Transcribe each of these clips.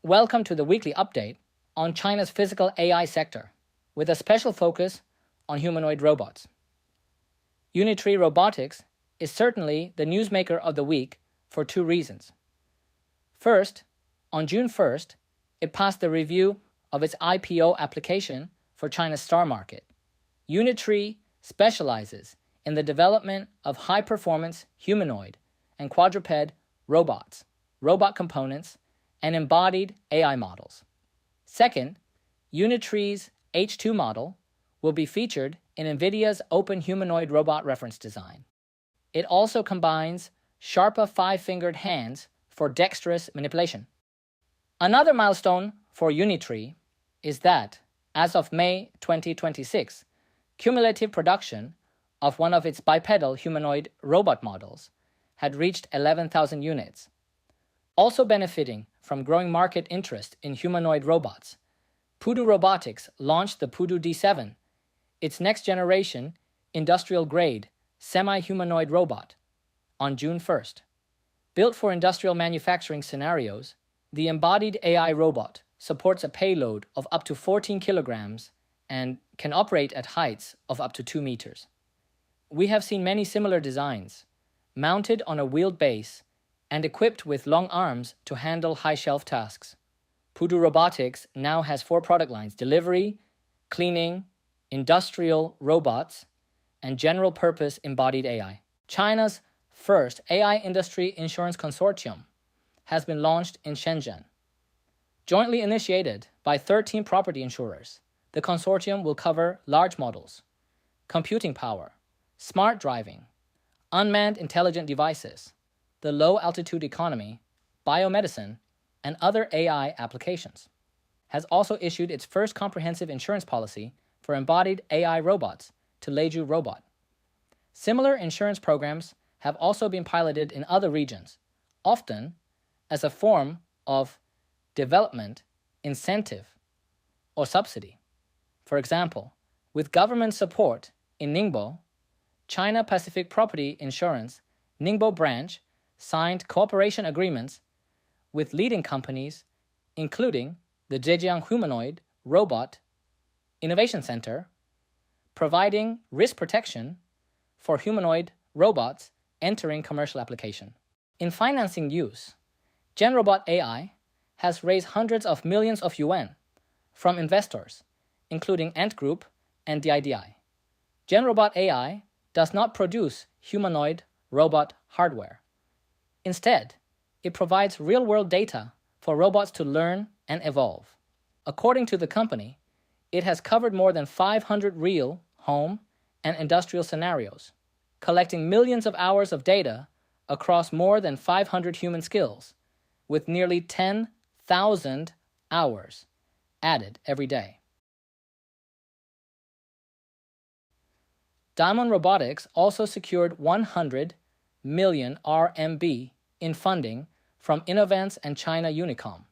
Welcome to the weekly update on China's physical AI sector, with a special focus on humanoid robots. Unitree Robotics is certainly the newsmaker of the week for two reasons. First, on June 1st, it passed the review of its IPO application for China's STAR Market. Unitree specializes in the development of high-performance humanoid and quadruped robots, robot components, and embodied AI models. Second, Unitree's H2 model will be featured in NVIDIA's Open Humanoid Robot Reference Design. It also combines sharper five-fingered hands for dexterous manipulation. Another milestone for Unitree is that, as of May 2026, cumulative production of one of its bipedal humanoid robot models had reached 11,000 units. Also benefiting from growing market interest in humanoid robots, Pudu Robotics launched the Pudu D7, its next-generation industrial-grade semi-humanoid robot, on June 1st. Built for industrial manufacturing scenarios, the embodied AI robot supports a payload of up to 14 kilograms and can operate at heights of up to 2 meters. We have seen many similar designs, mounted on a wheeled base and equipped with long arms to handle high-shelf tasks. Pudu Robotics now has 4 product lines: delivery, cleaning, industrial robots, and general-purpose embodied AI. China's first AI industry insurance consortium has been launched in Shenzhen. Jointly initiated by 13 property insurers, the consortium will cover large models, computing power, smart driving, unmanned intelligent devices, the low-altitude economy, biomedicine, and other AI applications. Has also issued its first comprehensive insurance policy for embodied AI robots to Leju Robot. Similar insurance programs have also been piloted in other regions, often as a form of development, incentive, or subsidy. For example, with government support in Ningbo, China Pacific Property Insurance Ningbo branch signed cooperation agreements with leading companies, including the Zhejiang Humanoid Robot Innovation Center, providing risk protection for humanoid robots entering commercial application. In financing use, Genrobot AI has raised hundreds of millions of yuan from investors, including Ant Group and DIDI. Genrobot AI does not produce humanoid robot hardware. Instead, it provides real-world data for robots to learn and evolve. According to the company, it has covered more than 500 real, home, and industrial scenarios, collecting millions of hours of data across more than 500 human skills, with nearly 10,000 hours added every day. Daimon Robotics also secured 100 million RMB in funding from Innovance and China Unicom.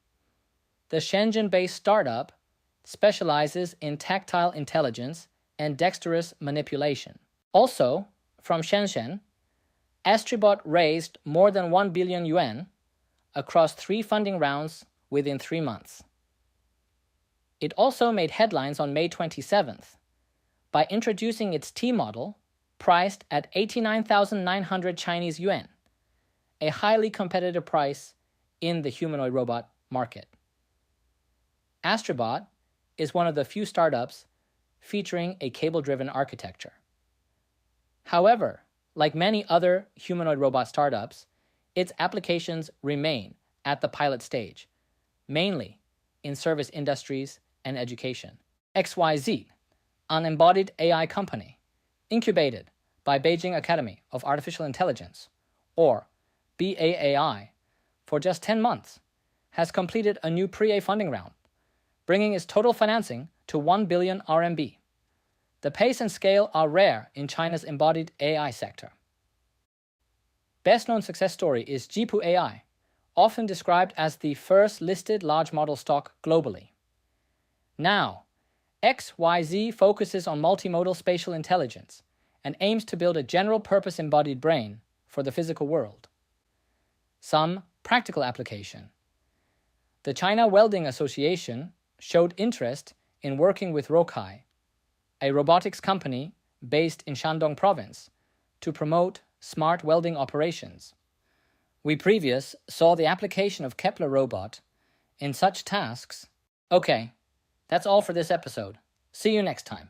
The Shenzhen-based startup specializes in tactile intelligence and dexterous manipulation. Also, from Shenzhen, Astribot raised more than 1 billion yuan across 3 funding rounds within 3 months. It also made headlines on May 27th by introducing its T model, priced at 89,900 Chinese yuan, a highly competitive price in the humanoid robot market. Astribot is one of the few startups featuring a cable-driven architecture. However, like many other humanoid robot startups, its applications remain at the pilot stage, mainly in service industries and education. XYZ, an embodied AI company, incubated by Beijing Academy of Artificial Intelligence, or BAAI, for just 10 months, has completed a new pre-A funding round, bringing its total financing to 1 billion RMB. The pace and scale are rare in China's embodied AI sector. Best-known success story is Jipu AI, often described as the first listed large model stock globally. Now, XYZ focuses on multimodal spatial intelligence and aims to build a general-purpose embodied brain for the physical world. Some practical application. The China Welding Association showed interest in working with Rokae, a robotics company based in Shandong province, to promote smart welding operations. We previous saw the application of Kepler robot in such tasks. Okay, that's all for this episode. See you next time.